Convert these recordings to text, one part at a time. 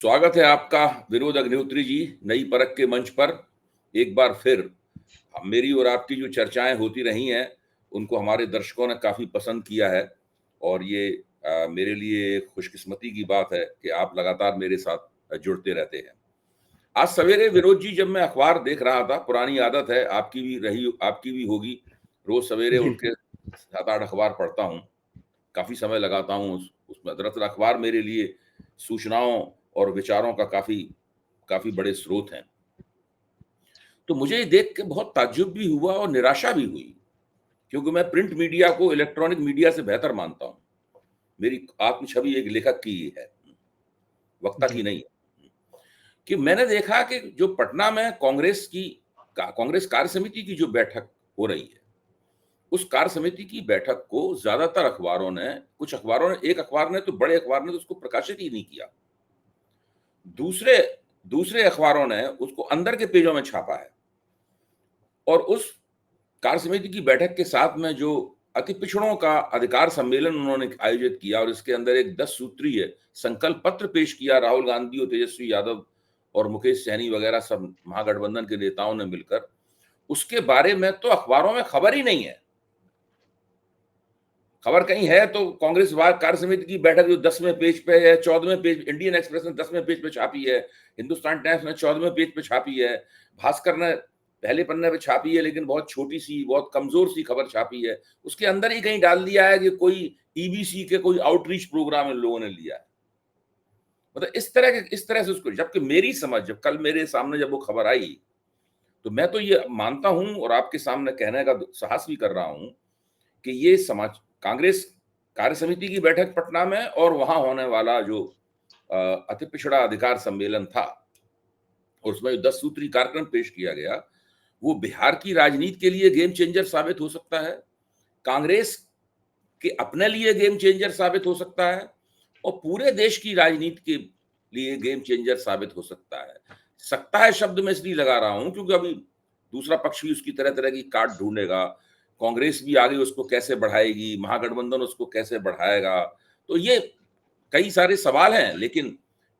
स्वागत है आपका विनोद अग्निहोत्री जी नई परख के मंच पर। एक बार फिर मेरी और आपकी जो चर्चाएं होती रही हैं उनको हमारे दर्शकों ने काफी पसंद किया है और ये मेरे लिए खुशकिस्मती की बात है कि आप लगातार मेरे साथ जुड़ते रहते हैं। आज सवेरे विनोद जी जब मैं अखबार देख रहा था, पुरानी आदत है आपकी भी रही, आपकी भी होगी, रोज सवेरे जी, उठ के 7-8 अखबार पढ़ता हूँ, काफी समय लगाता हूँ उसमें। दरअसल अखबार मेरे लिए सूचनाओं और विचारों का काफी काफी बड़े स्रोत हैं। तो मुझे ये देख के बहुत ताज्जुब भी हुआ और निराशा भी हुई, क्योंकि मैं प्रिंट मीडिया को इलेक्ट्रॉनिक मीडिया से बेहतर मानता हूँ। मेरी आत्म छवि एक लेखक की है, वक्ता की जी, नहीं है। कि मैंने देखा कि जो पटना में कांग्रेस कार्य समिति की जो बैठक हो रही है, उस कार्य समिति की बैठक को ज्यादातर अखबारों ने, कुछ अखबारों ने, एक अखबार ने तो, बड़े अखबार ने तो उसको प्रकाशित ही नहीं किया। दूसरे दूसरे अखबारों ने उसको अंदर के पेजों में छापा है और उस कार्य समिति की बैठक के साथ में जो अति पिछड़ों का अधिकार सम्मेलन उन्होंने आयोजित किया और इसके अंदर एक 10 सूत्रीय संकल्प पत्र पेश किया, राहुल गांधी और तेजस्वी यादव और मुकेश सहनी वगैरह सब महागठबंधन के नेताओं ने मिलकर, उसके बारे में तो अखबारों में खबर ही नहीं है। खबर कहीं है तो कांग्रेस कार्य समिति की बैठक जो 10वें पेज पे है, 14वें पेज, इंडियन एक्सप्रेस ने 10वें पेज पे छापी है, हिंदुस्तान टाइम्स ने 14वें पेज पे छापी है, भास्कर ने पहले पन्ने पे छापी है लेकिन बहुत छोटी सी, बहुत कमजोर सी खबर छापी है। उसके अंदर ही कहीं डाल दिया है कि कोई ईबीसी के कोई आउटरीच प्रोग्राम इन लोगों ने लिया है। मतलब इस तरह से उसको, जबकि मेरी समझ, जब कल मेरे सामने जब वो खबर आई तो मैं तो ये मानता हूं और आपके सामने कहने का साहस भी कर रहा हूं कि ये समाज कांग्रेस कार्य समिति की बैठक पटना में और वहां होने वाला जो अति पिछड़ा अधिकार सम्मेलन था और उसमें 10 सूत्री कार्यक्रम पेश किया गया, वो बिहार की राजनीति के लिए गेम चेंजर साबित हो सकता है, कांग्रेस के अपने लिए गेम चेंजर साबित हो सकता है और पूरे देश की राजनीति के लिए गेम चेंजर साबित हो सकता है शब्द मैं इसलिए लगा रहा हूं क्योंकि अभी दूसरा पक्ष भी उसकी तरह तरह की काट ढूंढेगा, कांग्रेस भी आगे उसको कैसे बढ़ाएगी, महागठबंधन उसको कैसे बढ़ाएगा। तो ये कई सारे सवाल हैं, लेकिन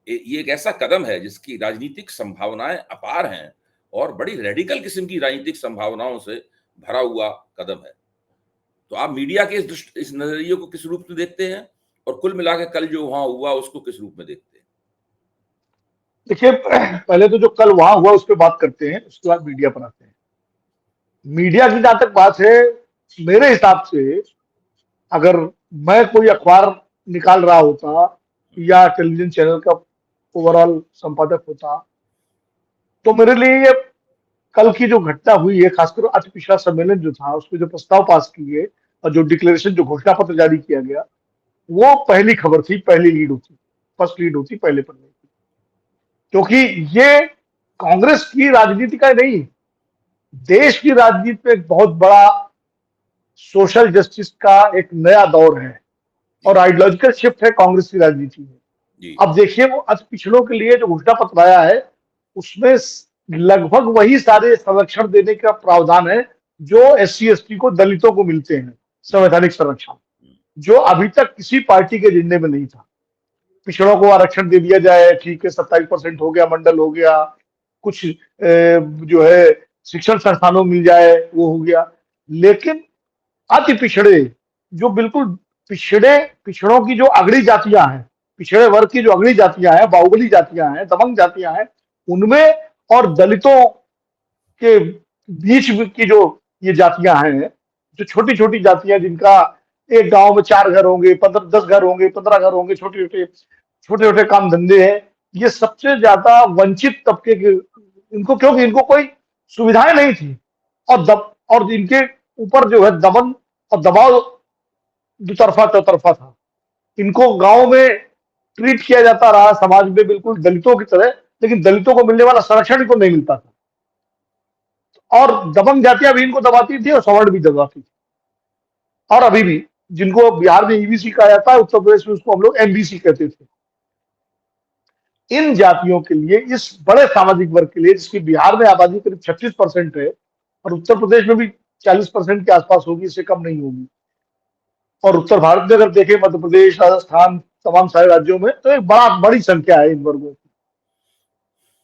ये एक ऐसा कदम है जिसकी राजनीतिक संभावनाएं अपार हैं और बड़ी रेडिकल किस्म की राजनीतिक संभावनाओं से भरा हुआ कदम है। तो आप मीडिया के इस नजरिए को किस रूप में देखते हैं और कुल मिलाकर कल जो वहां हुआ उसको किस रूप में देखते हैं? देखिए पहले तो जो कल वहां हुआ उस पर बात करते हैं, उसके बाद मीडिया पर आते हैं। मीडिया की जहां तक बात है, मेरे हिसाब से अगर मैं कोई अखबार निकाल रहा होता या टेलीविजन चैनल का ओवरऑल संपादक होता, तो मेरे लिए ये कल की जो घटना हुई है, खासकर अति पिछड़ा सम्मेलन जो था, उसमें जो प्रस्ताव पास किए और जो डिक्लेरेशन, जो घोषणा पत्र जारी किया गया, वो पहली खबर थी, पहली लीड होती, फर्स्ट लीड होती पहले पन्ने की। क्योंकि ये कांग्रेस की राजनीति का नहीं, देश की राजनीति में एक बहुत बड़ा सोशल जस्टिस का एक नया दौर है और जी। आइडियोलॉजिकल शिफ्ट है कांग्रेस की राजनीति में। जी। अब देखिए, वो अति पिछड़ों के लिए जो घोषणा पत्र आया है, उसमें लगभग वही सारे संरक्षण देने का प्रावधान है जो एससी एसटी को, दलितों को मिलते हैं, संवैधानिक संरक्षण, जो अभी तक किसी पार्टी के एजेंडे में नहीं था। पिछड़ों को आरक्षण दे दिया जाए, ठीक है, 27% हो गया, मंडल हो गया, कुछ जो है शिक्षण संस्थानों में मिल जाए, वो हो गया। लेकिन अति पिछड़े, जो बिल्कुल पिछड़े, पिछड़ों की जो अगड़ी जातियां हैं, पिछड़े वर्ग की जो अगड़ी जातियां हैं, बाहुबली जातियां हैं, दबंग जातियां हैं, उनमें और दलितों के बीच की जो ये जातियां हैं, जो छोटी छोटी जातियां, जिनका एक गांव में 4 घर होंगे, 10 घर होंगे, 15 घर होंगे, छोटे छोटे काम धंधे हैं, ये सबसे ज्यादा वंचित तबके के, इनको, क्योंकि इनको कोई सुविधाएं नहीं थी और इनके ऊपर जो है दमन और दबाव दुतरफा चौतरफा था। इनको गांव में ट्रीट किया जाता रहा, समाज में बिल्कुल दलितों की तरह, लेकिन दलितों को मिलने वाला संरक्षण इनको नहीं मिलता था। और दबंग जातियां भी इनको दबाती थी और सवर्ण भी दबाती थी। और अभी भी, जिनको बिहार में ईबीसी कहा जाता है, उत्तर प्रदेश में उसको हम लोग एमबीसी कहते थे। इन जातियों के लिए, इस बड़े सामाजिक वर्ग के लिए, जिसकी बिहार में आबादी करीब 36% है और उत्तर प्रदेश में भी 40% के आसपास होगी, इससे कम नहीं होगी, और उत्तर भारत में अगर देखें, मध्य प्रदेश, राजस्थान, तमाम सारे राज्यों में, तो एक बड़ी संख्या है इन वर्गों की।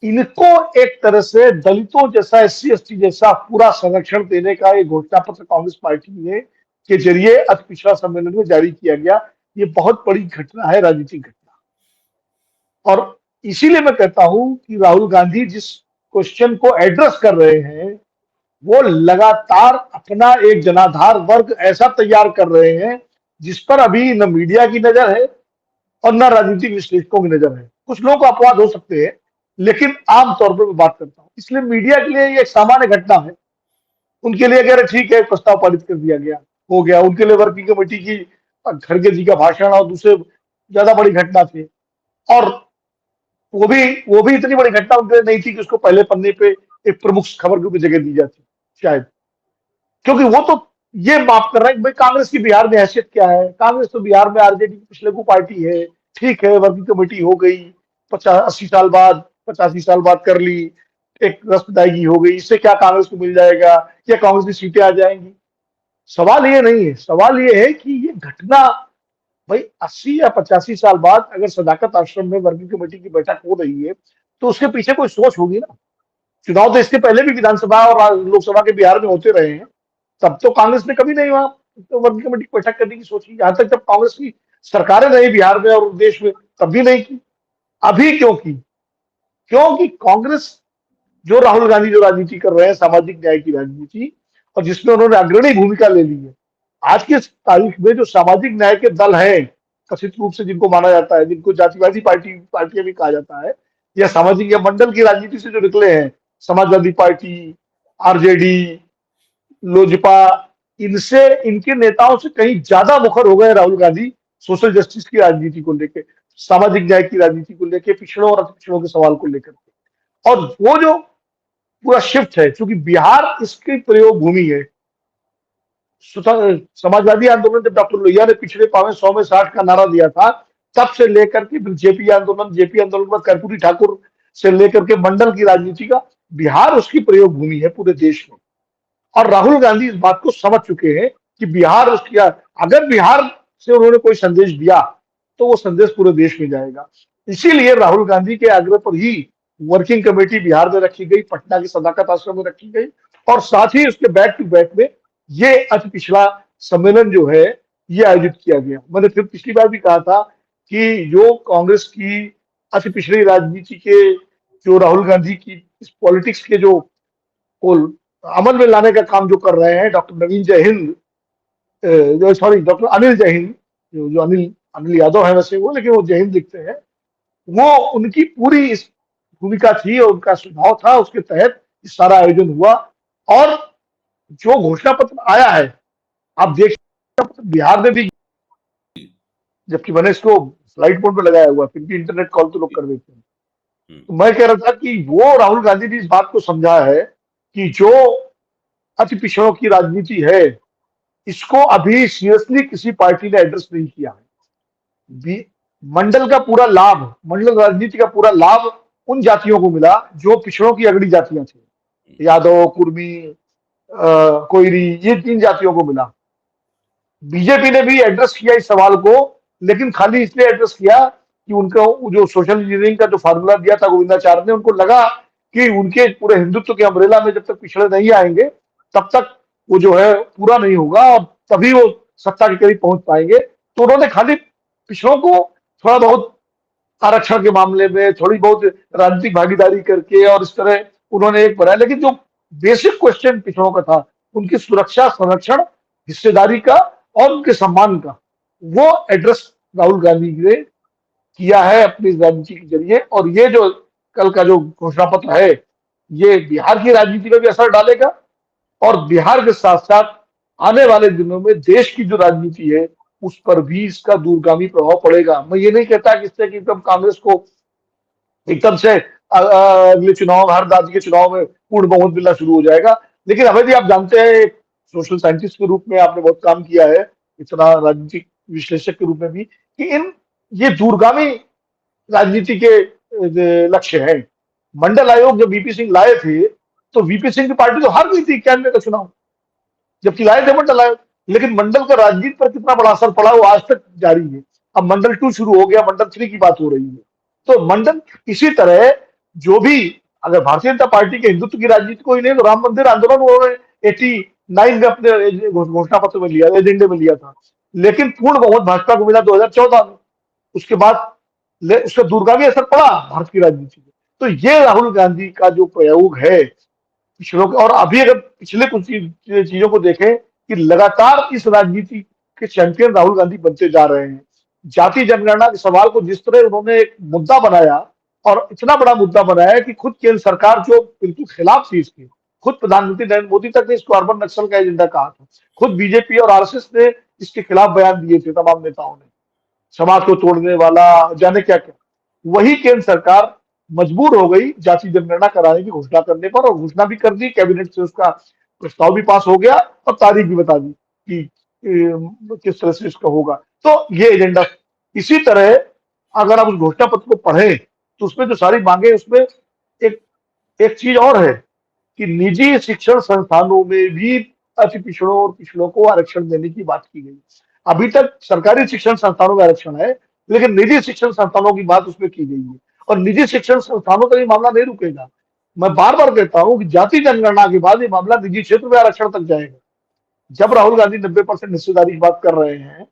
इनको एक तरह से दलितों जैसा, SC ST जैसा पूरा संरक्षण देने का एक घोषणा पत्र कांग्रेस पार्टी ने के जरिए अति पिछड़ा सम्मेलन में जारी किया गया। ये बहुत बड़ी घटना है, राजनीतिक घटना। और इसीलिए मैं कहता हूं कि राहुल गांधी जिस क्वेश्चन को एड्रेस कर रहे हैं, वो लगातार अपना एक जनाधार वर्ग ऐसा तैयार कर रहे हैं जिस पर अभी न मीडिया की नजर है और न राजनीतिक विश्लेषकों की नजर है। कुछ लोगों को अपवाद हो सकते हैं, लेकिन आमतौर पर मैं बात करता हूं, इसलिए मीडिया के लिए ये एक सामान्य घटना है। उनके लिए कह रहे ठीक है, प्रस्ताव पारित कर दिया गया, हो गया। उनके लिए वर्किंग कमेटी की खड़गे जी का भाषण और दूसरे ज्यादा बड़ी घटना थे। और वो भी इतनी बड़ी घटना उनके लिए नहीं थी कि उसको पहले पन्ने पे एक प्रमुख खबर के रूप में जगह दी जाती, शायद। क्योंकि वो तो ये माफ कर रहे हैं कि भाई कांग्रेस की बिहार में हैसियत क्या है, कांग्रेस तो बिहार में आरजेडी की पिछले को पार्टी है, ठीक है, वर्किंग कमेटी हो गई, 50-80 साल बाद, 85 साल बाद कर ली, एक रस्म अदायगी हो गई, इससे क्या कांग्रेस को मिल जाएगा या कांग्रेस की सीटें आ जाएंगी। सवाल ये नहीं है, सवाल ये है कि ये घटना भाई 80 या 85 साल बाद अगर सदाकत आश्रम में वर्किंग कमेटी की बैठक हो रही है, तो उसके पीछे कोई सोच होगी ना। चुनाव तो इसके पहले भी विधानसभा और लोकसभा के बिहार में होते रहे हैं, तब तो कांग्रेस ने कभी नहीं वहां तो वर्किंग कमेटी की बैठक करने की सोची। यहां तक जब कांग्रेस की सरकारें रही बिहार में और देश में, तब भी नहीं की। अभी क्यों की? क्योंकि कांग्रेस, जो राहुल गांधी जो राजनीति कर रहे हैं, सामाजिक न्याय की राजनीति, और जिसमें उन्होंने अग्रणी भूमिका ले ली है, आज की तारीख में जो सामाजिक न्याय के दल हैं, कथित रूप से जिनको माना जाता है, जिनको जातिवादी पार्टियां भी कहा जाता है, या सामाजिक या मंडल की राजनीति से जो निकले हैं, समाजवादी पार्टी, आरजेडी, लोजपा, इनसे, इनके नेताओं से कहीं ज्यादा मुखर हो गए राहुल गांधी सोशल जस्टिस की राजनीति को लेकर, सामाजिक न्याय की राजनीति को लेकर, पिछड़ों और अतिपिछड़ों के सवाल को लेकर। और वो जो पूरा शिफ्ट है, क्योंकि बिहार इसकी प्रयोग भूमि है। समाजवादी आंदोलन जब डॉक्टर लोहिया ने पिछड़े पावे 100 में 60 का नारा दिया था, तब से लेकर के जेपी आंदोलन में कर्पूरी ठाकुर से लेकर के मंडल की राजनीति का बिहार उसकी प्रयोग भूमि है पूरे देश में। और राहुल गांधी इस बात को समझ चुके हैं कि बिहार उसकी, अगर बिहार से उन्होंने कोई संदेश दिया तो वो संदेश पूरे देश में जाएगा। इसीलिए राहुल गांधी के आग्रह पर ही वर्किंग कमेटी बिहार में रखी गई, पटना के सदाकत आश्रम में रखी गई, और साथ ही उसके बैक टू बैक में ये अति पिछड़ा सम्मेलन जो है ये आयोजित किया गया। मैंने फिर पिछली बार भी कहा था कि जो कांग्रेस की अति पिछड़ी राजनीति के, जो राहुल गांधी की इस पॉलिटिक्स के जो अमल में लाने का काम जो कर रहे हैं डॉक्टर नवीन जयहिंद, जो सॉरी डॉक्टर अनिल जयहिंद, जो अनिल अनिल यादव है वैसे वो, लेकिन वो जयहिंद लिखते हैं, वो उनकी पूरी इस भूमिका थी और उनका सुझाव था, उसके तहत इस सारा आयोजन हुआ। और जो घोषणा पत्र आया है, आप देख, बिहार में भी, जबकि मैंने इसको फ्लाइट मोड पे लगाया हुआ, फिर भी इंटरनेट कॉल तो लोग कर देते हैं। तो मैं कह रहा था कि वो राहुल गांधी ने इस बात को समझा है कि जो अति पिछड़ों की राजनीति है, इसको अभी सीरियसली किसी पार्टी ने एड्रेस नहीं किया है। मंडल का पूरा लाभ, मंडल राजनीति का पूरा लाभ उन जातियों को मिला जो पिछड़ों की अगड़ी जातियां थी, यादव, कुर्मी, कोयरी, ये 3 जातियों को मिला। बीजेपी ने भी एड्रेस किया इस सवाल को, लेकिन खाली इसलिए एड्रेस किया कि उनको जो सोशल इंजीनियरिंग का जो फार्मूला दिया था गोविंदाचार्य ने, उनको लगा कि उनके पूरे हिंदुत्व के अम्ब्रेला में जब तक पिछड़े नहीं आएंगे, तब तक वो जो है पूरा नहीं होगा और तभी वो सत्ता के करीब पहुंच पाएंगे। तो उन्होंने खाली पिछड़ों को थोड़ा बहुत आरक्षण के मामले में थोड़ी बहुत राजनीतिक भागीदारी करके और इस तरह उन्होंने एक बनाया, लेकिन जो बेसिक क्वेश्चन पिछड़ों का था, उनकी सुरक्षा, संरक्षण, हिस्सेदारी का और उनके सम्मान का, वो एड्रेस राहुल गांधी ने किया है अपनी राजनीति के जरिए। और ये जो कल का जो घोषणा पत्र है, ये बिहार की राजनीति में भी असर डालेगा और बिहार के साथ साथ आने वाले दिनों में देश की जो राजनीति है उस पर भी इसका दूरगामी प्रभाव पड़ेगा। मैं ये नहीं कहता कि इससे कि एकदम कांग्रेस को एकदम से अगले चुनाव, हर राज्य के चुनाव में पूर्ण बहुमत मिलना शुरू हो जाएगा, लेकिन अभी भी आप जानते हैं, सोशल साइंटिस्ट के रूप में आपने बहुत काम किया है, इतना राजनीतिक विश्लेषक के रूप में भी, कि ये दूरगामी राजनीति के लक्ष्य हैं। मंडल आयोग जब वीपी सिंह लाए थे, तो वीपी सिंह की पार्टी तो हार गई थी 91 का चुनाव, जबकि लाए थे मंडल आयोग, लेकिन मंडल का राजनीति पर कितना बड़ा असर पड़ा वो आज तक जारी है। अब मंडल 2 शुरू हो गया, मंडल 3 की बात हो रही है। तो मंडल, इसी तरह जो भी, अगर भारतीय जनता पार्टी के हिंदुत्व की राजनीति को ही नहीं, तो राम मंदिर आंदोलन उन्होंने 89 में अपने घोषणा पत्र में लिया, एजेंडे में लिया था। लेकिन पूर्ण बहुमत भाजपा को मिला 2014 में। उसके बाद उसका दूरगामी असर पड़ा भारत की राजनीति में। तो ये राहुल गांधी का जो प्रयोग है पिछड़ों के, और अभी अगर पिछले कुछ चीजों को देखें कि लगातार इस राजनीति के चैंपियन राहुल गांधी बनते जा रहे हैं। जाति जनगणना के सवाल को जिस तरह उन्होंने एक मुद्दा बनाया, और इतना बड़ा मुद्दा बनाया कि खुद केंद्र सरकार जो बिल्कुल खिलाफ थी इसकी, खुद प्रधानमंत्री नरेंद्र मोदी तक ने इसको अर्बन नक्सल का एजेंडा कहा था, खुद बीजेपी और आरएसएस ने इसके खिलाफ बयान दिए थे तमाम नेताओं ने, समाज को तोड़ने वाला जाने क्या क्या। वही केंद्र सरकार मजबूर हो गई जाति जनगणना कराने की घोषणा करने पर, और घोषणा भी कर दी, कैबिनेट से उसका प्रस्ताव भी पास हो गया और तारीख भी बता दी कि किस तरह से इसका होगा। तो ये एजेंडा, इसी तरह अगर आप उस घोषणा पत्र को पढ़ें तो उसमें जो सारी मांगे, उसमें एक एक चीज और है कि निजी शिक्षण संस्थानों में भी अति पिछड़ों और पिछड़ों को आरक्षण देने की बात की गई। अभी तक सरकारी शिक्षण संस्थानों में आरक्षण है, लेकिन निजी शिक्षण संस्थानों की बात उसमें की गई है, और निजी शिक्षण संस्थानों का ये मामला नहीं रुकेगा। मैं बार बार कहता हूं कि जाति जनगणना के बाद ये मामला निजी क्षेत्र में आरक्षण तक जाएगा। जब राहुल गांधी 90% हिस्सेदारी की बात कर रहे हैं,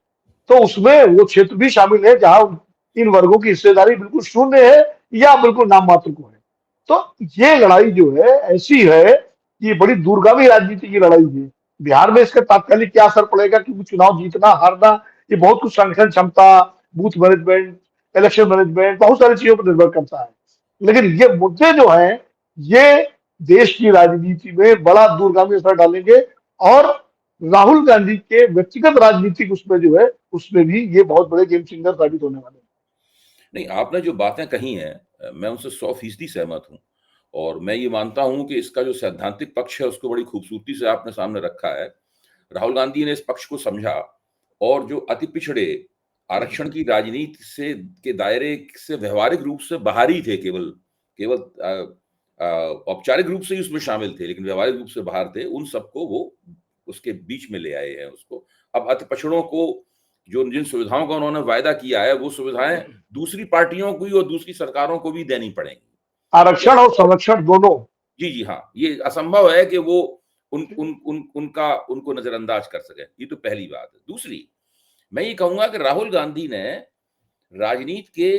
तो उसमें वो क्षेत्र भी शामिल है जहां इन वर्गों की हिस्सेदारी बिल्कुल शून्य है या बिल्कुल नाम मात्र को है। तो ये लड़ाई जो है ऐसी है कि ये बड़ी दूरगामी राजनीति की लड़ाई है। बिहार में इसका तात्कालिक क्या असर पड़ेगा, क्योंकि चुनाव जीतना हारना ये बहुत कुछ संगठन क्षमता, बूथ मैनेजमेंट, इलेक्शन मैनेजमेंट, बहुत सारी चीजों पर निर्भर करता है। लेकिन ये मुद्दे जो हैं, ये देश की राजनीति में बड़ा दूरगामी असर डालेंगे, और राहुल गांधी के व्यक्तिगत राजनीतिक उसमें जो है, उसमें भी ये बहुत बड़े गेम चेंजर साबित होने वाले हैं। नहीं, आपने जो बातें कही हैं मैं उनसे 100% सहमत हूँ और मैं ये मानता हूँ कि इसका जो सैद्धांतिक पक्ष है उसको बड़ी खूबसूरती से आपने सामने रखा है। राहुल गांधी ने इस पक्ष को समझा और जो अति पिछड़े आरक्षण की राजनीति से के दायरे से व्यवहारिक रूप से बाहर ही थे, केवल केवल औपचारिक रूप से ही उसमें शामिल थे, लेकिन व्यवहारिक रूप से बाहर थे, उन सबको वो उसके बीच में ले आए हैं उसको। अब अति पिछड़ों को जो जिन सुविधाओं का उन्होंने वायदा किया है, वो सुविधाएं दूसरी पार्टियों को ही और दूसरी सरकारों को भी देनी पड़ेंगी। आरक्षण और संरक्षण दोनों। जी, जी, हाँ, ये असंभव है कि वो उनको नजरअंदाज कर सके। ये तो पहली बात है। दूसरी, मैं ये कहूंगा कि राहुल गांधी ने राजनीति के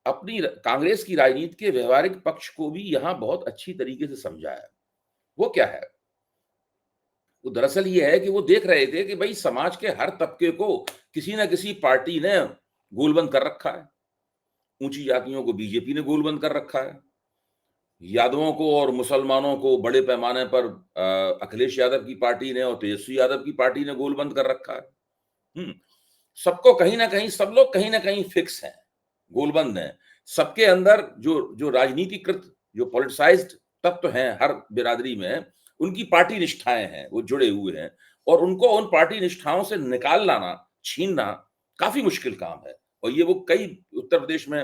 अपनी कांग्रेस की राजनीति के व्यवहारिक पक्ष को भी यहां बहुत अच्छी तरीके से समझाया। वो क्या है? वो दरअसल ये है कि वो देख रहे थे कि भाई समाज के हर तबके को किसी ना किसी पार्टी ने गोलबंद कर रखा है। ऊंची जातियों को बीजेपी ने गोलबंद कर रखा है, यादवों को और मुसलमानों को बड़े पैमाने पर अखिलेश यादव की पार्टी ने और तेजस्वी यादव की पार्टी ने गोलबंद कर रखा है। सबको कहीं ना कहीं, सब लोग कहीं ना कहीं फिक्स हैं, गोलबंद हैं। सबके अंदर जो जो राजनीतिकृत, जो पॉलिटिसाइज्ड तत्व हैं हर बिरादरी में, उनकी पार्टी निष्ठाएं हैं, वो जुड़े हुए हैं, और उनको उन पार्टी निष्ठाओं से निकाल लाना, छीनना काफी मुश्किल काम है। और ये वो कई उत्तर प्रदेश में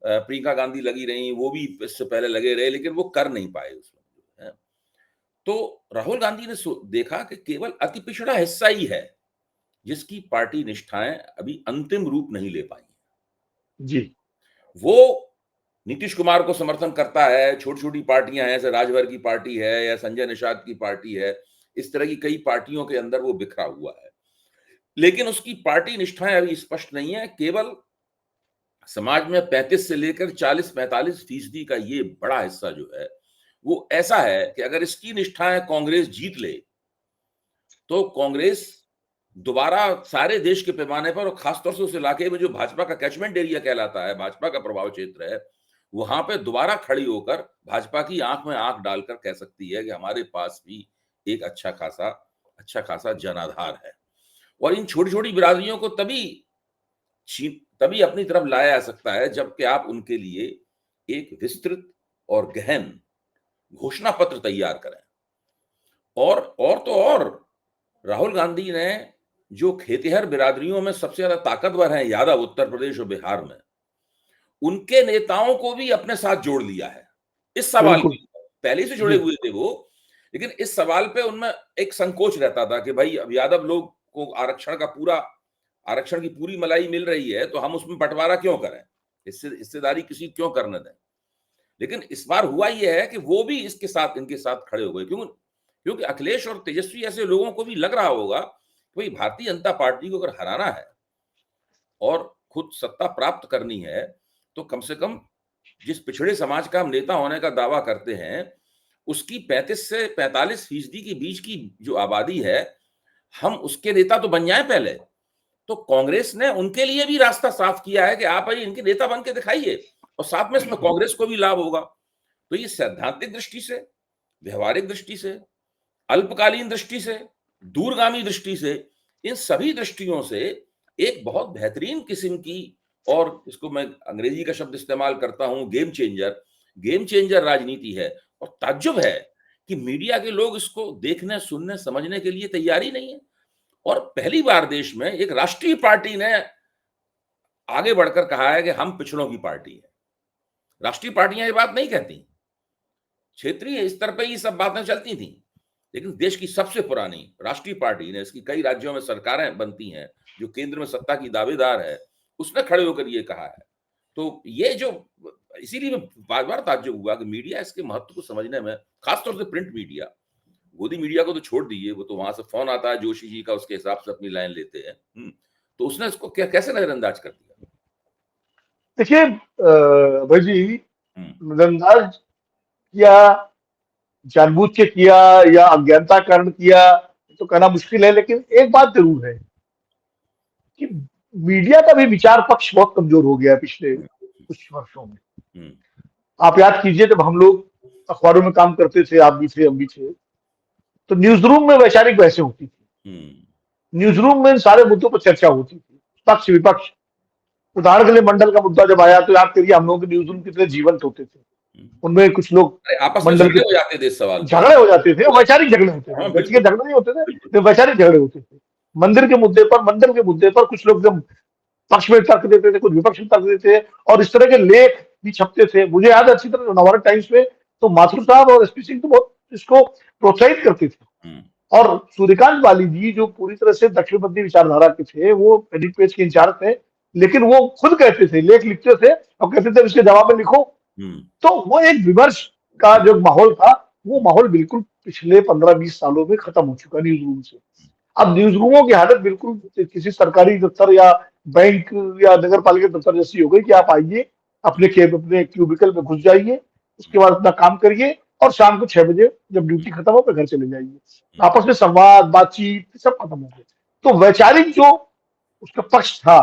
प्रियंका गांधी लगी रही, वो भी इससे पहले लगे रहे, लेकिन वो कर नहीं पाए उसमें। तो राहुल गांधी ने देखा कि केवल अति पिछड़ा हिस्सा ही है जिसकी पार्टी निष्ठाएं अभी अंतिम रूप नहीं ले पाई। जी, वो नीतीश कुमार को समर्थन करता है, छोटी छोटी पार्टियां हैं, जैसे राजभर की पार्टी है या संजय निषाद की पार्टी है, इस तरह की कई पार्टियों के अंदर वो बिखरा हुआ है, लेकिन उसकी पार्टी निष्ठाएं अभी स्पष्ट नहीं है। केवल समाज में 35 से लेकर 40-45% का ये बड़ा हिस्सा जो है, वो ऐसा है कि अगर इसकी निष्ठाएं कांग्रेस जीत ले तो कांग्रेस दोबारा सारे देश के पैमाने पर, और खासतौर से उस इलाके में जो भाजपा का कैचमेंट एरिया कहलाता है, भाजपा का प्रभाव क्षेत्र है, वहां पे दोबारा खड़ी होकर भाजपा की आंख में आंख डालकर कह सकती है कि हमारे पास भी एक अच्छा खासा जनाधार है। और इन छोटी छोटी बिरादरियों को तभी अपनी तरफ लाया जा सकता है जबकि आप उनके लिए एक विस्तृत और गहन घोषणा पत्र तैयार करें। और राहुल गांधी ने जो खेतिहर बिरादरियों में सबसे ज्यादा ताकतवर हैं, यादव, उत्तर प्रदेश और बिहार में, उनके नेताओं को भी अपने साथ जोड़ लिया है इस सवाल बिल्कुल। में। पहले से जुड़े हुए थे वो, लेकिन इस सवाल पे उनमें एक संकोच रहता था कि भाई अब यादव लोग को आरक्षण की पूरी मलाई मिल रही है, तो हम उसमें बंटवारा क्यों करें, इससे हिस्सेदारी किसी क्यों करने दें। लेकिन इस बार हुआ ये है कि वो भी इसके साथ इनके साथ खड़े हो गए। क्योंकि अखिलेश और तेजस्वी ऐसे लोगों को भी लग रहा होगा कि भाई भारतीय जनता पार्टी को अगर हराना है और खुद सत्ता प्राप्त करनी है, तो कम से कम जिस पिछड़े समाज का हम नेता होने का दावा करते हैं, उसकी 35 से 45% के बीच की जो आबादी है, हम उसके नेता तो बन जाएं पहले। तो कांग्रेस ने उनके लिए भी रास्ता साफ किया है कि आप भाई इनके नेता बन के दिखाइए, और साथ में इसमें कांग्रेस को भी लाभ होगा। तो ये सैद्धांतिक दृष्टि से, व्यवहारिक दृष्टि से, अल्पकालीन दृष्टि से, दूरगामी दृष्टि से, इन सभी दृष्टियों से एक बहुत बेहतरीन किस्म की, और इसको मैं अंग्रेजी का शब्द इस्तेमाल करता हूं, गेम चेंजर राजनीति है। और ताज्जुब है कि मीडिया के लोग इसको देखने, सुनने, समझने के लिए तैयार ही नहीं है। और पहली बार देश में एक राष्ट्रीय पार्टी ने आगे बढ़कर कहा है कि हम पिछड़ों की पार्टी है। राष्ट्रीय पार्टियां ये बात नहीं कहती, क्षेत्रीय स्तर पर ये सब बातें चलती थी, लेकिन देश की सबसे पुरानी राष्ट्रीय पार्टी ने, इसकी कई राज्यों में सरकारें बनती हैं, जो केंद्र में सत्ता की दावेदार है, उसने खड़े होकर ये कहा है। तो ये जो, इसीलिए बार बार ताज्जुब हुआ कि मीडिया इसके महत्व को समझने में, खासतौर से प्रिंट मीडिया, गोदी मीडिया को तो छोड़ दीजिए, वो तो वहां से फोन आता है जोशी जी का, उसके हिसाब से अपनी लाइन लेते हैं। तो उसने इसको कैसे नजरअंदाज कर दिया? देखिए भाई जी, नजरअंदाज या जानबूझ के किया या अज्ञानता कारण किया तो कहना मुश्किल है, लेकिन एक बात जरूर है कि मीडिया का भी विचार पक्ष बहुत कमजोर हो गया है पिछले कुछ वर्षों में। आप याद कीजिए, जब हम लोग अखबारों में काम करते थे, आप भी थे, हम भी थे, तो न्यूज रूम में वैचारिक बहसें होती थी। न्यूज रूम में इन सारे मुद्दों पर चर्चा होती थी, पक्ष विपक्ष। उदाहरण के लिए मंडल का मुद्दा जब आया, तो याद करिए हम लोगों के न्यूज रूम कितने जीवंत होते थे। उनमें कुछ लोग आपस में मंडल के झगड़े हो जाते थे इस सवाल पे। झगड़े हो जाते थे, वैचारिक झगड़े होते थे, व्यक्तिगत झगड़े नहीं होते थे, वैचारिक झगड़े होते थे। मंदिर के मुद्दे पर, मंडल के मुद्दे पर कुछ लोग जब पक्ष में तर्क देते थे, कुछ विपक्ष में तर्क देते थे, और इस तरह के लेख भी छपते थे। मुझे याद है अच्छी तरह, नवभारत टाइम्स में तो माथुर साहब और एसपी सिंह तो बहुत इसको प्रोत्साहित करते थे। और सूर्यकांत वाली जी जो पूरी तरह से दक्षिणपंथी विचारधारा के थे, वो एडिट पेज के इंचार्ज थे, लेकिन वो खुद कहते थे, लेख लिखते थे और कहते थे इसके जवाब में लिखो। तो वो एक विमर्श का जो माहौल था, वो माहौल बिल्कुल पिछले 15-20 सालों में खत्म हो चुका न्यूज रूम से। अब न्यूज रूमों की हालत बिल्कुल किसी सरकारी दफ्तर या बैंक या नगर पालिका दफ्तर जैसी हो गई कि आप आइए, अपने क्यूबिकल में घुस जाइए, उसके बाद अपना काम करिए, और शाम को 6 बजे जब ड्यूटी खत्म हो, घर चले जाइए। आपस में संवाद, बातचीत सब खत्म हो गए। तो वैचारिक जो उसका पक्ष था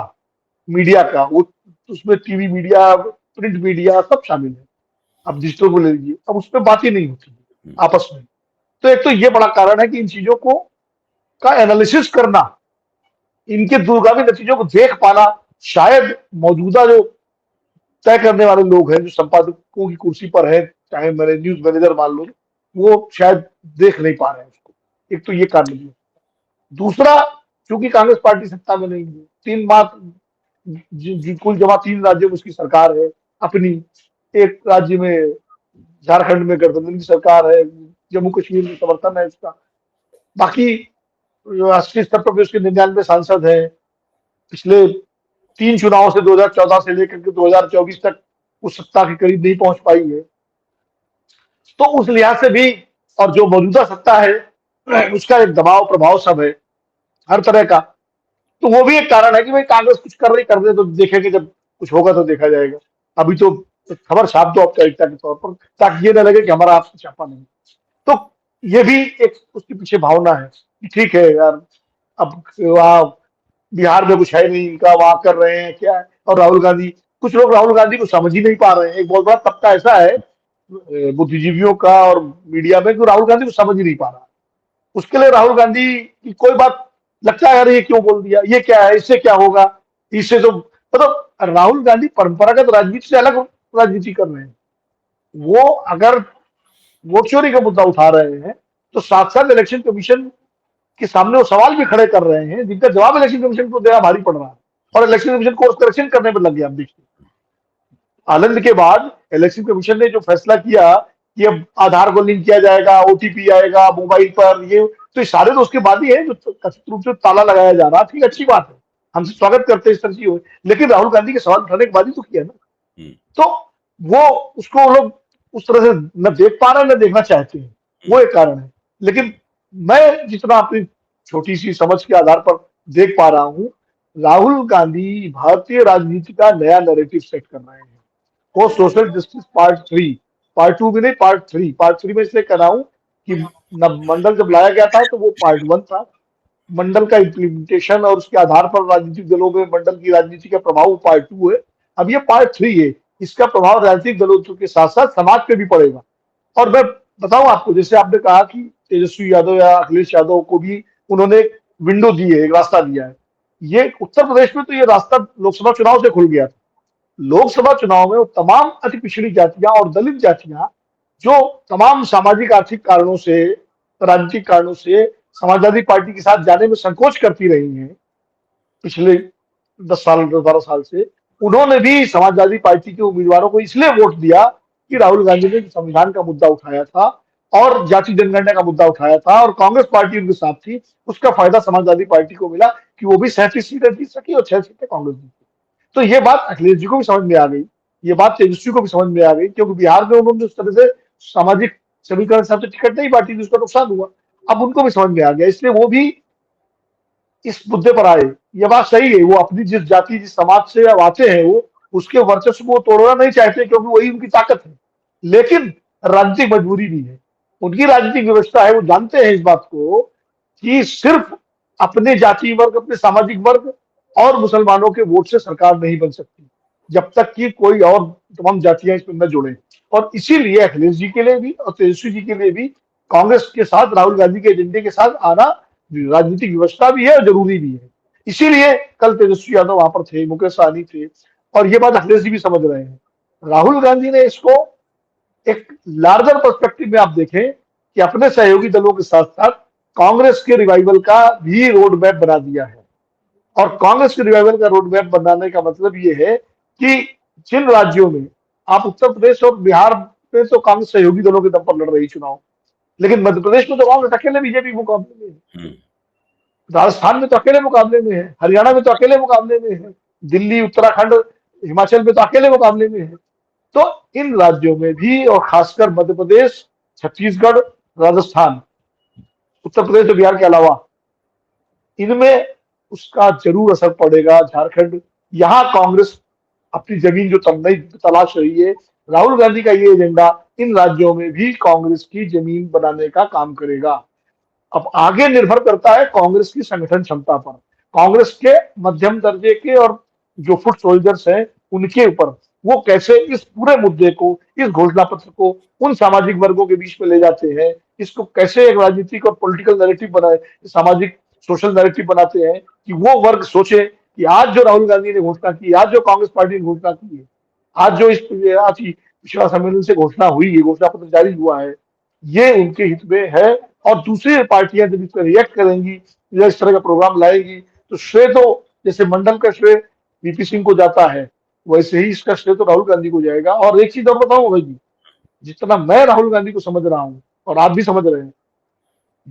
मीडिया का, वो उसमें टीवी मीडिया, प्रिंट मीडिया सब शामिल है। अब डिजिटल को ले लीजिए, अब उस पर बात ही नहीं होती आपस में। तो एक तो ये बड़ा कारण है कि इन चीजों को का एनालिसिस करना, इनके दूरगामी नतीजों को देख पाना, शायद मौजूदा जो तय करने वाले लोग हैं, जो संपादकों की कुर्सी पर है, चाहे मेरे न्यूज मैनेजर मान लो, वो शायद देख नहीं पा रहे हैं उसको। एक तो ये कारण है। दूसरा, क्योंकि कांग्रेस पार्टी सत्ता में नहीं है, 3 माह कुल जमा 3 राज्यों में उसकी सरकार है अपनी, एक राज्य में झारखंड में गठबंधन की सरकार है, जम्मू कश्मीर में समर्थन है उसका, बाकी राष्ट्रीय स्तर पर भी उसके 99 सांसद हैं। पिछले 3 चुनावों से 2014 से लेकर के 2024 तक उस सत्ता के करीब नहीं पहुंच पाई है। तो उस लिहाज से भी, और जो मौजूदा सत्ता है उसका एक दबाव प्रभाव सब है हर तरह का। तो वो भी एक कारण है कि भाई कांग्रेस कुछ कर रही, कर दे तो देखेंगे, जब कुछ होगा तो देखा जाएगा। अभी तो खबर छाप दो औपचारिकता के तौर पर, ताकि ये न लगे कि हमारा आपसे छापा नहीं। तो ये भी एक उसके पीछे भावना है कि ठीक है यार, अब वहां बिहार में कुछ है नहीं इनका, वहां कर रहे हैं क्या है। और राहुल गांधी, कुछ लोग राहुल गांधी को समझ ही नहीं पा रहे हैं। एक बहुत बड़ा तबका ऐसा है बुद्धिजीवियों का और मीडिया में, जो राहुल गांधी को समझ ही नहीं पा रहा। उसके लिए राहुल गांधी की कोई बात लगता है यार ये क्यों बोल दिया, ये क्या है, इससे क्या होगा, इससे तो मतलब राहुल गांधी परंपरागत राजनीति से अलग राजनीति कर रहे हैं। वो अगर वोट चोरी का मुद्दा उठा रहे हैं, तो साथ साथ इलेक्शन कमीशन के सामने वो सवाल भी खड़े कर रहे हैं, जिनका जवाब इलेक्शन कमीशन को देना भारी पड़ रहा है। और इलेक्शन कमीशन कोर्स करेक्शन करने में लग गया। अब देखिए, आनंद के बाद इलेक्शन कमीशन ने जो फैसला किया कि अब आधार को लिंक किया जाएगा, ओटीपी आएगा मोबाइल पर, ये तो सारे तो उसके बाद ही है, जो कथित रूप से ताला लगाया जा रहा। ठीक, अच्छी बात है, हम स्वागत करते हैं इस तरह की। लेकिन राहुल गांधी के सवाल उठाने के बाद ही तो किया ना। तो वो उसको लोग उस तरह से न देख पा रहे हैं न देखना चाहते हैं, वो एक कारण है। लेकिन मैं जितना अपनी छोटी सी समझ के आधार पर देख पा रहा हूं, राहुल गांधी भारतीय राजनीति का नया नैरेटिव सेट कर रहे हैं। वो सोशल जस्टिस पार्ट 3, पार्ट 2 भी नहीं, पार्ट 3 में इसलिए कर रहा हूं कि मंडल जब लाया गया था तो वो पार्ट 1 था। मंडल का इम्प्लीमेंटेशन और उसके आधार पर राजनीतिक दलों में मंडल की राजनीति का प्रभाव पार्ट 2 है। अब ये पार्ट 3 है, इसका प्रभाव राजनीतिक दलों के साथ साथ समाज पे भी पड़ेगा। और मैं बताऊं आपको, जैसे आपने कहा कि तेजस्वी यादव या अखिलेश यादव को भी उन्होंने एक विंडो दी है, एक रास्ता दिया है। ये उत्तर प्रदेश में तो ये रास्ता लोकसभा चुनाव से खुल गया था। लोकसभा चुनाव में वो तमाम अति पिछड़ी जातियां और दलित जातियां जो तमाम सामाजिक आर्थिक कारणों से, राजनीतिक कारणों से समाजवादी पार्टी के साथ जाने में संकोच करती रही हैं पिछले 10 साल 12 साल से, उन्होंने भी समाजवादी पार्टी के उम्मीदवारों को इसलिए वोट दिया कि राहुल गांधी ने संविधान का मुद्दा उठाया था और जाति जनगणना का मुद्दा उठाया था और कांग्रेस पार्टी उनके साथ थी। उसका फायदा समाजवादी पार्टी को मिला कि वो भी 37 सीटें जीत सकी और 6 सीटें कांग्रेस जीती। तो ये बात अखिलेश जी को भी समझ में आ गई, ये बात तेजस्वी को भी समझ में आ गई, क्योंकि बिहार में उन्होंने उस तरह से सामाजिक समीकरण हिसाब से टिकट नहीं बांटी थी, उसका नुकसान हुआ। अब उनको भी समझ में आ गया, इसलिए वो भी इस मुद्दे पर आए। ये बात सही है, वो अपनी जिस जाति जिस समाज से अब आते हैं, वो उसके वर्चस्व को तोड़ना नहीं चाहते क्योंकि वही उनकी ताकत है। लेकिन राजनीतिक मजबूरी भी है, उनकी राजनीतिक व्यवस्था है, वो जानते हैं इस बात को कि सिर्फ अपने जाति वर्ग, अपने सामाजिक वर्ग और मुसलमानों के वोट से सरकार नहीं बन सकती जब तक कि कोई और तमाम जातियां इसमें न जुड़े। और इसीलिए अखिलेश जी के लिए भी और तेजस्वी जी के लिए भी कांग्रेस के साथ, राहुल गांधी के एजेंडे के साथ आना राजनीतिक व्यवस्था भी है और जरूरी भी है। इसीलिए कल तेजस्वी यादव वहां पर थे, मुकेश सहनी थे, और ये बात अखिलेश जी भी समझ रहे हैं। राहुल गांधी ने इसको एक लार्जर पर्सपेक्टिव में आप देखें कि अपने सहयोगी दलों के साथ साथ कांग्रेस के रिवाइवल का भी रोड मैप बना दिया है। और कांग्रेस के रिवाइवल का रोड मैप बनाने का मतलब ये है कि जिन राज्यों में, आप उत्तर प्रदेश और बिहार में तो कांग्रेस सहयोगी दलों के दम पर लड़ रही चुनाव, लेकिन मध्य प्रदेश में तो कांग्रेस अकेले बीजेपी मुकाबले में है, राजस्थान में तो अकेले मुकाबले में है, हरियाणा में तो अकेले मुकाबले में है, दिल्ली, उत्तराखंड, हिमाचल में तो अकेले मुकाबले में है। तो इन राज्यों में भी, और खासकर मध्य प्रदेश, छत्तीसगढ़, राजस्थान, उत्तर प्रदेश और बिहार के अलावा, इनमें उसका जरूर असर पड़ेगा। झारखंड, यहां कांग्रेस अपनी जमीन जो नई तलाश रही है, राहुल गांधी का ये एजेंडा इन राज्यों में भी कांग्रेस की जमीन बनाने का काम करेगा। अब आगे निर्भर करता है कांग्रेस की संगठन क्षमता पर, कांग्रेस के मध्यम दर्जे के और जो फुट सोल्जर्स हैं उनके ऊपर, वो कैसे इस पूरे मुद्दे को, इस घोषणा पत्र को उन सामाजिक वर्गों के बीच में ले जाते हैं, इसको कैसे एक राजनीतिक और पॉलिटिकल नैरेटिव बनाए, सामाजिक सोशल नैरेटिव बनाते हैं कि वो वर्ग सोचे कि आज जो राहुल गांधी ने घोषणा की, आज जो कांग्रेस पार्टी ने घोषणा की है, आज जो इस आज की पिछड़ा सम्मेलन से घोषणा हुई है, घोषणा पत्र जारी हुआ है, ये उनके हित में है। और दूसरी पार्टियां जब इस पर रिएक्ट करेंगी या इस तरह का प्रोग्राम लाएगी, तो श्रेय तो जैसे मंडल का श्रेय वीपी सिंह को जाता है, वैसे ही इसका श्रेय तो राहुल गांधी को जाएगा। और एक चीज और बताऊं भाई जी, जितना मैं राहुल गांधी को समझ रहा हूं और आप भी समझ रहे हैं,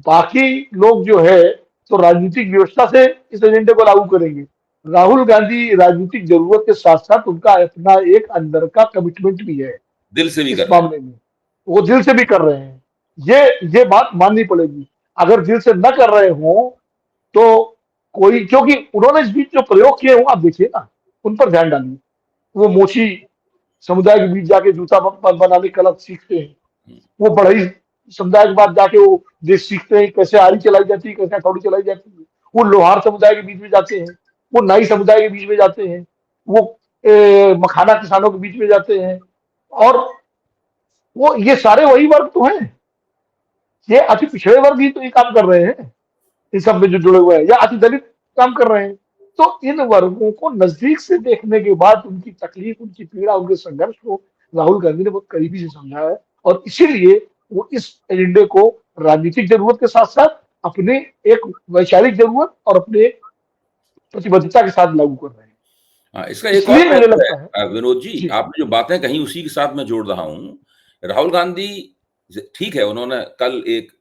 बाकी लोग जो है तो राजनीतिक व्यवस्था से इस एजेंडे को लागू करेंगे। राहुल गांधी राजनीतिक जरूरत के साथ साथ उनका अपना एक अंदर का कमिटमेंट भी है दिल से भी इस कर रहे हैं। मामले में, वो दिल से भी कर रहे हैं। ये बात माननी पड़ेगी। अगर दिल से न कर रहे हो तो कोई, क्योंकि उन्होंने इस बीच जो प्रयोग किए हो आप देखिए ना, उन पर ध्यान डालिए। वो मोची समुदाय के बीच जाके जूता बनाने की कला सीखते हैं, वो बढ़ई समुदाय के बाद जाके वो देश सीखते हैं कैसे आरी चलाई जाती है, कैसे हथौड़ी चलाई जाती है। वो लोहार समुदाय के बीच में जाते हैं, वो नाई समुदाय के बीच में जाते हैं, वो मखाना किसानों के बीच में जाते हैं। और वो ये सारे वही वर्ग तो हैं, ये अति पिछड़े वर्ग ही तो ये काम कर रहे हैं, इन सब में जो जुड़े हुए हैं, या अति दलित काम कर रहे हैं। तो इन वर्गों को नजदीक से देखने के बाद उनकी तकलीफ, उनकी पीड़ा, उनके संघर्ष को राहुल गांधी ने बहुत करीबी से समझा है। और इसीलिए वो इस एजेंडे को राजनीतिक जरूरत के साथ साथ अपने एक वैचारिक जरूरत और अपने एक प्रतिबद्धता के साथ लागू कर रहे हैं। हाँ, इसका एक और इसलिए मुझे पहलू लगता है है विनोद जी, जी आपने जो बातें कही उसी के साथ मैं जोड़ रहा हूं। राहुल गांधी, ठीक है, उन्होंने कल एक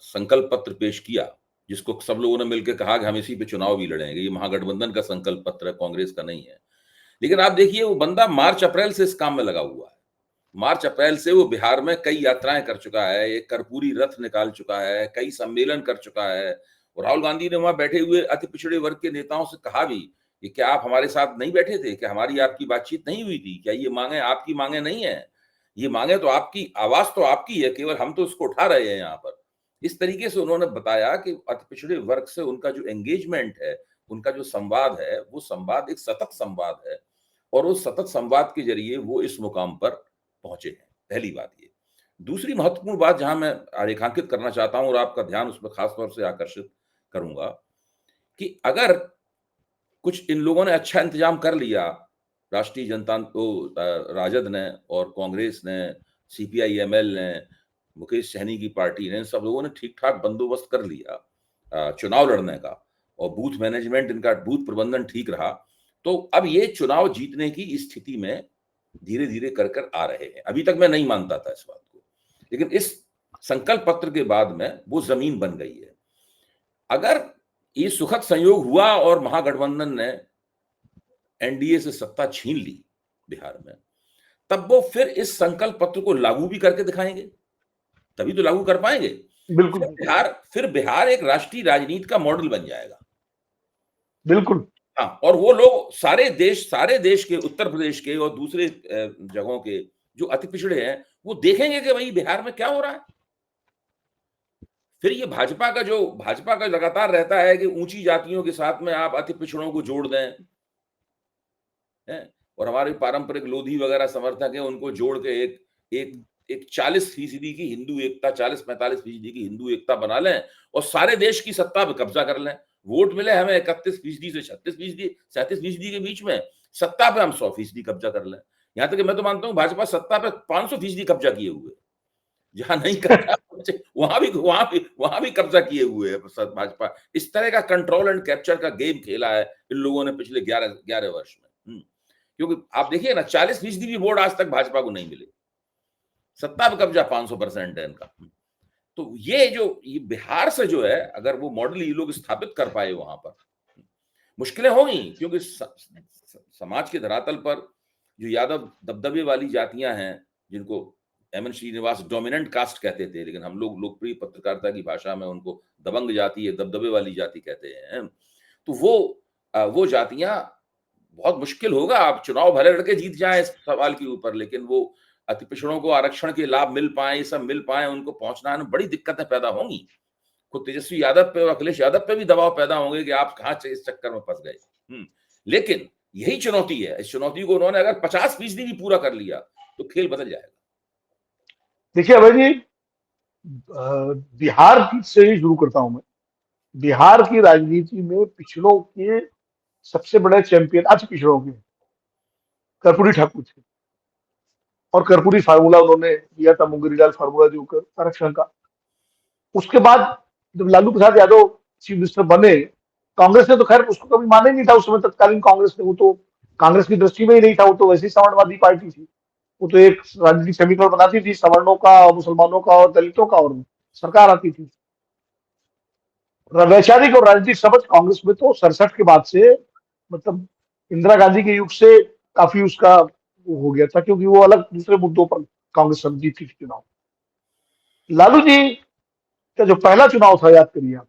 संकल्प पत्र पेश किया जिसको सब लोगों ने मिलकर कहा कि हम इसी पे चुनाव भी लड़ेंगे। ये महागठबंधन का संकल्प पत्र है, कांग्रेस का नहीं है। लेकिन आप देखिए, वो बंदा मार्च अप्रैल से इस काम में लगा हुआ है। मार्च अप्रैल से वो बिहार में कई यात्राएं कर चुका है, एक कर्पूरी रथ निकाल चुका है, कई सम्मेलन कर चुका है। और राहुल गांधी ने वहां बैठे हुए अति पिछड़े वर्ग के नेताओं से कहा भी कि क्या आप हमारे साथ नहीं बैठे थे, क्या हमारी आपकी बातचीत नहीं हुई थी, क्या ये मांगे आपकी मांगे नहीं है, ये मांगे तो आपकी, आवाज तो आपकी है, केवल हम तो उसको उठा रहे हैं यहाँ पर। इस तरीके से उन्होंने बताया कि अति पिछड़े वर्ग से उनका जो एंगेजमेंट है, उनका जो संवाद है, वो संवाद एक सतत संवाद है और उस सतत संवाद के जरिए वो इस मुकाम पर पहुंचे हैं। पहली बात ये। दूसरी महत्वपूर्ण बात जहां मैं रेखांकित करना चाहता हूं और आपका ध्यान उसमें खास तौर से आकर्षित करूंगा कि अगर कुछ इन लोगों ने अच्छा इंतजाम कर लिया, राष्ट्रीय जनता राजद ने और कांग्रेस ने, सीपीआई-एमएल ने, मुकेश सहनी की पार्टी ने, सब लोगों ने ठीक-ठाक बंदोबस्त कर लिया चुनाव लड़ने का और बूथ मैनेजमेंट, इनका बूथ प्रबंधन ठीक रहा, तो अब ये चुनाव जीतने की स्थिति में धीरे-धीरे कर आ रहे हैं। अभी तक मैं नहीं मानता था इस बात को, लेकिन इस संकल्प पत्र के बाद में वो जमीन बन गई है। अगर ये सुखद संयोग हुआ और महागठबंधन ने एनडीए से सत्ता छीन ली बिहार में, तब वो फिर इस संकल्प पत्र को लागू भी करके दिखाएंगे, तभी तो लागू कर पाएंगे। बिल्कुल फिर बिहार एक राष्ट्रीय राजनीति का मॉडल बन जाएगा। बिल्कुल। हाँ, और वो लोग सारे देश के, उत्तर प्रदेश के और दूसरे जगहों के जो अति पिछड़े हैं, वो देखेंगे कि भाई बिहार में क्या हो रहा है। फिर ये भाजपा का लगातार रहता है कि ऊंची जातियों के साथ में आप अति पिछड़ों को जोड़ दें, और हमारे पारंपरिक लोधी वगैरह समर्थक हैं, उनको जोड़ के एक 40% की हिंदू एकता, 40-45% की हिंदू एकता बना लें और सारे देश की सत्ता पे कब्जा कर लें। वोट मिले हमें 31% से 36%, 37% के बीच में, सत्ता पे हम 100% कब्जा कर लें। यहां तक कि मैं तो मानता हूं भाजपा सत्ता पे 500% कब्जा किए हुए, जहां नहीं कब्जा वहां भी कब्जा किए हुए है भाजपा। इस तरह का कंट्रोल एंड कैप्चर का गेम खेला है इन लोगों ने पिछले 11 वर्ष में। क्योंकि आप देखिए ना, 40% भी वोट आज तक भाजपा को नहीं मिले, सत्ता पे कब्जा 500% है इनका। तो ये बिहार से जो है, अगर वो मॉडल ये लोग स्थापित कर पाए वहां पर, मुश्किलें होंगी, क्योंकि समाज के धरातल पर जो यादव दबदबे वाली जातियां हैं, जिनको एमएन श्रीनिवास डोमिनेंट कास्ट कहते थे, लेकिन हम लोग लोकप्रिय पत्रकारिता की भाषा में उनको दबंग जाति या दबदबे वाली जाति कहते हैं, तो वो जातियां, बहुत मुश्किल होगा। आप चुनाव भले लड़के जीत जाए इस सवाल के ऊपर, लेकिन वो अति पिछड़ों को आरक्षण के लाभ मिल पाए, ये सब मिल पाए, उनको पहुंचना में बड़ी दिक्कतें पैदा होंगी। खुद तेजस्वी यादव पे और अखिलेश यादव पे भी दबाव पैदा होंगे कि आप कहां इस चक्कर में फंस गए। लेकिन यही चुनौती है, इस चुनौती को उन्होंने अगर 50% भी पूरा कर लिया तो खेल बदल जाएगा। देखिए अभय जी, बिहार की से ही शुरू करता हूं मैं। बिहार की राजनीति में पिछड़ों के सबसे बड़े चैंपियन आज पिछड़ों के कर्पूरी ठाकुर थे, और कर्पूरी फार्मूला उन्होंने दिया था, मुंगेरीलाल फार्मूला जो कर आरक्षण का। उसके बाद जब लालू प्रसाद यादव चीफ मिनिस्टर बने, कांग्रेस ने तो खैर उसको कभी माना ही नहीं था उस समय, तत्कालीन कांग्रेस ने, वो तो कांग्रेस की दृष्टि में ही नहीं था, वो तो वैसे ही समाजवादी पार्टी थी। वो तो एक राजनीतिक समीकरण बनाती थी, सवर्णों का, मुसलमानों का और दलितों का, और सरकार आती थी। वैचारिक और राजनीतिक समझ कांग्रेस में तो 67 के बाद से, मतलब इंदिरा गांधी के युग से काफी उसका वो हो गया था, क्योंकि वो अलग दूसरे मुद्दों पर कांग्रेस जीती थी चुनाव। लालू जी का जो पहला चुनाव था, याद करिए आप,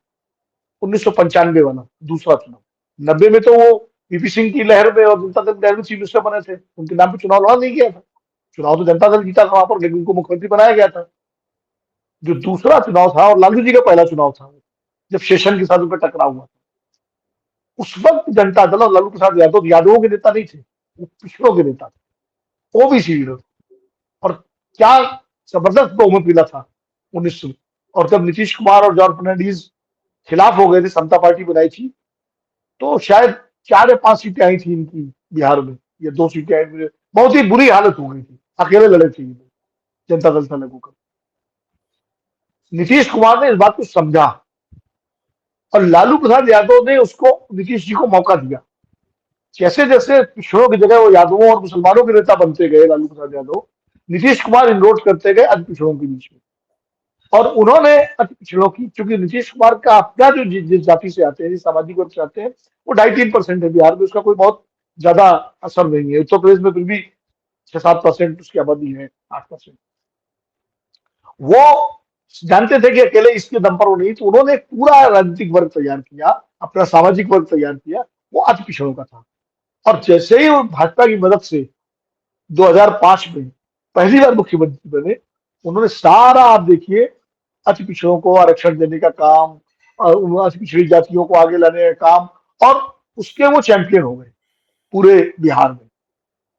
1995 वाला दूसरा चुनाव। 90 में तो वो वीपी सिंह की लहर में और जनता दल लहर में चीफ मिनिस्टर बने थे, उनके नाम पे चुनाव लड़ा नहीं गया था। चुनाव तो जनता दल जीता था वहां पर, लेकिन उनको मुख्यमंत्री बनाया गया था। जो दूसरा चुनाव था और लालू जी का पहला चुनाव था, जब शेषन के साथ उन पर टकराव हुआ, उस वक्त जनता दल और लालू प्रसाद यादव यादवों के नेता नहीं थे, वो पिछड़ों के नेता थे, ओबीसी लीडर। और क्या जबरदस्त बहुमत मिला था 1900। और जब नीतीश कुमार और जॉर्ज फर्नांडीज खिलाफ हो गए थे, समता पार्टी बनाई थी, तो शायद 4 या 5 सीटें आई थी इनकी बिहार में, या 2 सीटें आई थी। बहुत ही बुरी हालत हो गई थी, अकेले लड़े थे जनता दल से लगू कर। नीतीश कुमार ने इस बात को समझा और लालू प्रसाद यादव ने उसको, नीतीश जी को मौका दिया। जैसे जैसे पिछड़ों की जगह वो यादवों और मुसलमानों के नेता बनते गए लालू प्रसाद यादव, नीतीश कुमार इनरोड करते गए अति पिछड़ों के बीच में। और उन्होंने अति पिछड़ों की, क्योंकि नीतीश कुमार का अपना जो जिस जाति से आते हैं, जिस सामाजिक वर्ग से आते हैं, वो 2.5-3% है बिहार में, उसका कोई बहुत ज्यादा असर नहीं है। उत्तर प्रदेश में फिर भी 6-7% उसकी आबादी है, 8%। वो जानते थे कि अकेले इसके दम पर वो नहीं, तो उन्होंने एक पूरा राजनीतिक वर्ग तैयार किया, अपना सामाजिक वर्ग तैयार किया, वो अति पिछड़ों का था। और जैसे ही वो भाजपा की मदद से 2005 में पहली बार मुख्यमंत्री बने, उन्होंने सारा, आप देखिए, अति पिछड़ों को आरक्षण देने का काम और अति पिछड़ी जातियों को आगे लाने का काम, और उसके वो चैंपियन हो गए पूरे बिहार में।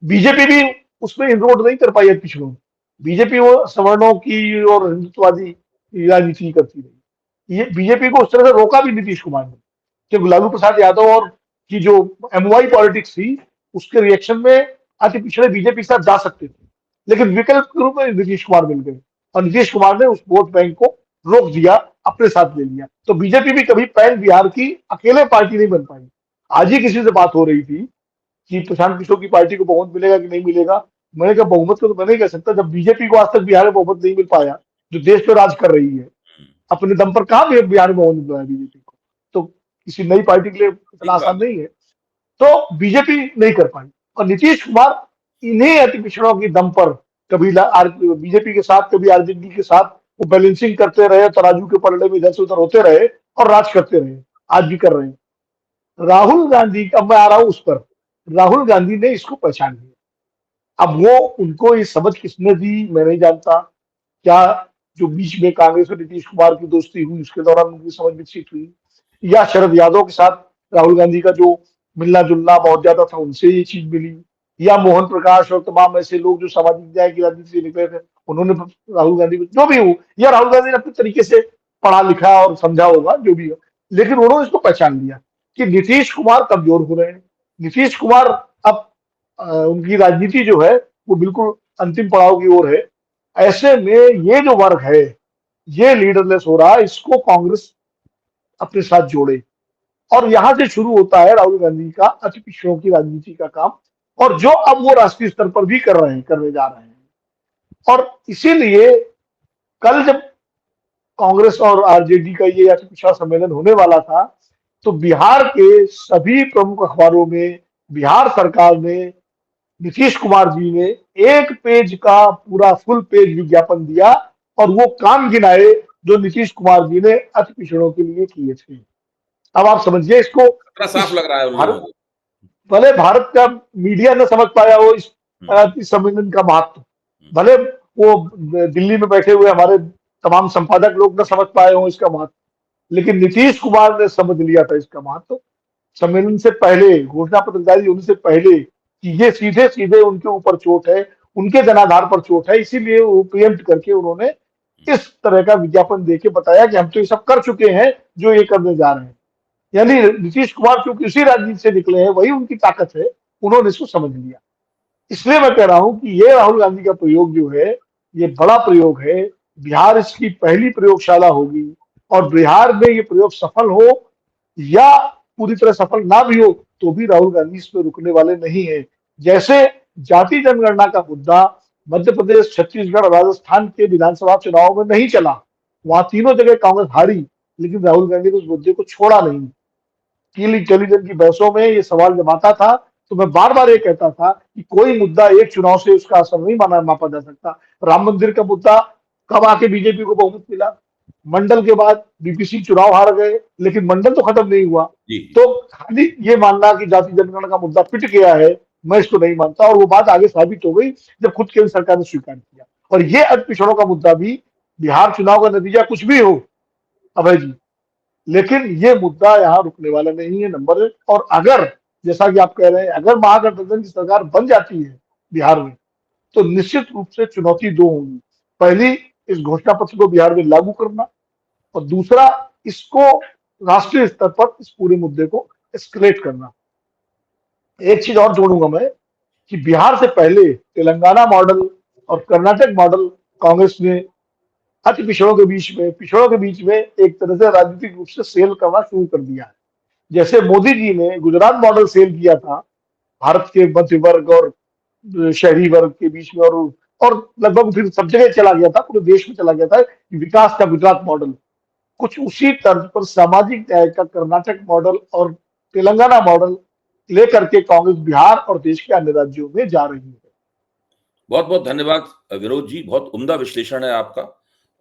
बीजेपी भी उसमें इनरोड नहीं कर पाई अति पिछड़ों में। बीजेपी वो सवर्णों की और हिंदुत्ववादी राजनीति करती रही। ये बीजेपी को उस तरह से रोका भी नीतीश कुमार ने, क्योंकि लालू प्रसाद यादव और की जो एमवाई पॉलिटिक्स थी, उसके रिएक्शन में अति पिछड़े बीजेपी के साथ जा सकते थे, लेकिन विकल्प के रूप में नीतीश कुमार मिल गए और नीतीश कुमार ने उस वोट बैंक को रोक दिया, अपने साथ ले लिया। तो बीजेपी भी कभी पैन बिहार की अकेले पार्टी नहीं बन पाई। आज ही किसी से बात हो रही थी कि प्रशांत किशोर की पार्टी को बहुमत मिलेगा कि नहीं मिलेगा। मैंने कहा बहुमत को तो मैं नहीं कह सकता, जब बीजेपी को आज तक बिहार में बहुमत नहीं मिल पाया, जो देश पर राज कर रही है, अपने दम पर कहाँ भी बिहार में बहुमत मिला है बीजेपी को, तो किसी नई पार्टी के लिए इतना ठीक आसान बात। नहीं है। तो बीजेपी नहीं कर पाई, और नीतीश कुमार इन्हीं अति पिछड़ों की दम पर कभी बीजेपी के साथ, कभी आरजेडी के साथ वो बैलेंसिंग करते रहे, तराजू के पलड़े में इधर से उधर होते रहे और राज करते रहे। आज भी कर रहे हैं। राहुल गांधी का, मैं आ रहा हूं उस पर, राहुल गांधी ने इसको पहचान लिया। अब वो, उनको ये समझ किसने दी मैं नहीं जानता। क्या जो बीच में कांग्रेस और नीतीश कुमार की दोस्ती हुई उसके दौरान उनकी समझ विकसित हुई, या शरद यादव के साथ राहुल गांधी का जो मिलना जुलना बहुत ज्यादा था, उनसे ये चीज मिली, या मोहन प्रकाश और तमाम ऐसे लोग जो सामाजिक न्याय की राजनीति से निकले थे, उन्होंने राहुल गांधी को, जो भी हो, या राहुल गांधी ने अपने तरीके से पढ़ा लिखा और समझा होगा, जो भी हो, लेकिन उन्होंने इसको पहचान लिया कि नीतीश कुमार कमजोर हो रहे हैं। नीतीश कुमार अब उनकी राजनीति जो है वो बिल्कुल अंतिम पड़ाव की ओर है। ऐसे में ये जो वर्ग है, ये लीडरलेस हो रहा है, इसको कांग्रेस अपने साथ जोड़े। और यहां से शुरू होता है राहुल गांधी का अति पिछड़ों की राजनीति का काम, और जो अब वो राष्ट्रीय स्तर पर भी कर रहे हैं, करने जा रहे हैं। और इसीलिए कल जब कांग्रेस और आरजेडी का ये अति पिछड़ा सम्मेलन होने वाला था, तो बिहार के सभी प्रमुख अखबारों में, बिहार सरकार ने, नीतीश कुमार जी ने एक पेज का पूरा फुल पेज विज्ञापन दिया, और वो काम गिनाए जो नीतीश कुमार जी ने अति पिछड़ों के लिए किए थे। अब आप समझिए इसको। खतरा साफ इस लग रहा है उन लोगों भारत, को। भले भारत का मीडिया न समझ पाया हो इस सम्मेलन का महत्व, भले वो दिल्ली में बैठे हुए हमारे तमाम संपादक लोग न समझ पाए हो इसका महत्व, लेकिन नीतीश कुमार ने समझ लिया था इसका महत्व। सम्मेलन से पहले, घोषणा पत्र जारी होने से पहले, कि ये सीधे सीधे उनके ऊपर चोट है, उनके जनाधार पर चोट है, इसीलिए वो प्रिएम्प्ट करके उन्होंने इस तरह का विज्ञापन देके बताया कि हम तो ये सब कर चुके हैं जो ये करने जा रहे हैं। यानी नीतीश कुमार चूंकि उसी राजनीति से निकले हैं, वही उनकी ताकत है, उन्होंने इसको समझ लिया। इसलिए मैं कह रहा हूं कि ये राहुल गांधी का प्रयोग जो है, ये बड़ा प्रयोग है। बिहार इसकी पहली प्रयोगशाला होगी, और बिहार में ये प्रयोग सफल हो या पूरी तरह सफल ना भी हो, तो भी राहुल गांधी इसमें रुकने वाले नहीं है। जैसे जाति जनगणना का मुद्दा मध्य प्रदेश, छत्तीसगढ़ और राजस्थान के विधानसभा चुनाव में नहीं चला, वहां तीनों जगह कांग्रेस हारी, लेकिन राहुल गांधी ने उस मुद्दे को छोड़ा नहीं। टेलीविजन की बहसों में ये सवाल जब आता था, तो मैं बार बार ये कहता था कि कोई मुद्दा एक चुनाव से उसका असर नहीं मापा जा सकता। राम मंदिर का मुद्दा, कब आके बीजेपी को बहुमत मिला? मंडल के बाद बीपीसी चुनाव हार गए, लेकिन मंडल तो खत्म नहीं हुआ। तो खाली ये मानना कि जाति जनगणना का मुद्दा पिट गया है, मैं इसको नहीं मानता, और वो बात आगे साबित हो गई जब खुद केंद्र सरकार ने स्वीकार किया। और ये अल्प पिछड़ों का मुद्दा भी, बिहार चुनाव का नतीजा कुछ भी हो अभय जी, लेकिन ये मुद्दा यहाँ रुकने वाला नहीं है, नंबर एक। और अगर, जैसा कि आप कह रहे हैं, अगर महागठबंधन की सरकार बन जाती है बिहार में, तो निश्चित रूप से चुनौती दो होंगी। पहली, इस घोषणा पत्र को बिहार में लागू करना, और दूसरा, इसको राष्ट्रीय स्तर पर इस पूरे मुद्दे को एस्केलेट करना। एक चीज और जोड़ूंगा मैं, कि बिहार से पहले तेलंगाना मॉडल और कर्नाटक मॉडल कांग्रेस ने अति पिछड़ों के बीच में, पिछड़ों के बीच में एक तरह से राजनीतिक रूप से सेल करना शुरू कर दिया है। जैसे मोदी जी ने गुजरात मॉडल सेल किया था भारत के मध्य वर्ग और शहरी वर्ग के बीच में, और लगभग फिर सब जगह चला गया था, पूरे देश में चला गया था, विकास का गुजरात मॉडल। कुछ उसी तर्ज पर सामाजिक न्याय का कर्नाटक मॉडल और तेलंगाना मॉडल लेकर के कांग्रेस बिहार और देश के अन्य राज्यों में जा रही है। बहुत बहुत धन्यवाद विनोद जी, बहुत उम्दा विश्लेषण है आपका।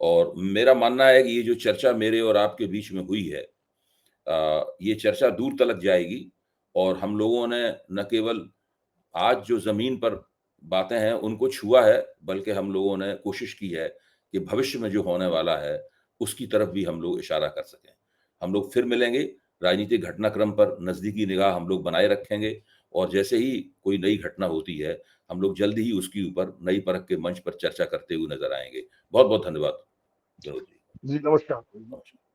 और मेरा मानना है कि ये जो चर्चा मेरे और आपके बीच में हुई है, ये चर्चा दूर तलक जाएगी और हम लोगों ने न केवल आज जो ज़मीन पर बातें हैं उनको छुआ है, बल्कि हम लोगों ने कोशिश की है कि भविष्य में जो होने वाला है, उसकी तरफ भी हम लोग इशारा कर सकें। हम लोग फिर मिलेंगे, राजनीतिक घटनाक्रम पर नज़दीकी निगाह हम लोग बनाए रखेंगे और जैसे ही कोई नई घटना होती है, हम लोग जल्द ही उसके ऊपर नई परख के मंच पर चर्चा करते हुए नज़र आएँगे। बहुत-बहुत धन्यवाद विनोद जी। जी, नमस्कार। नमस्कार।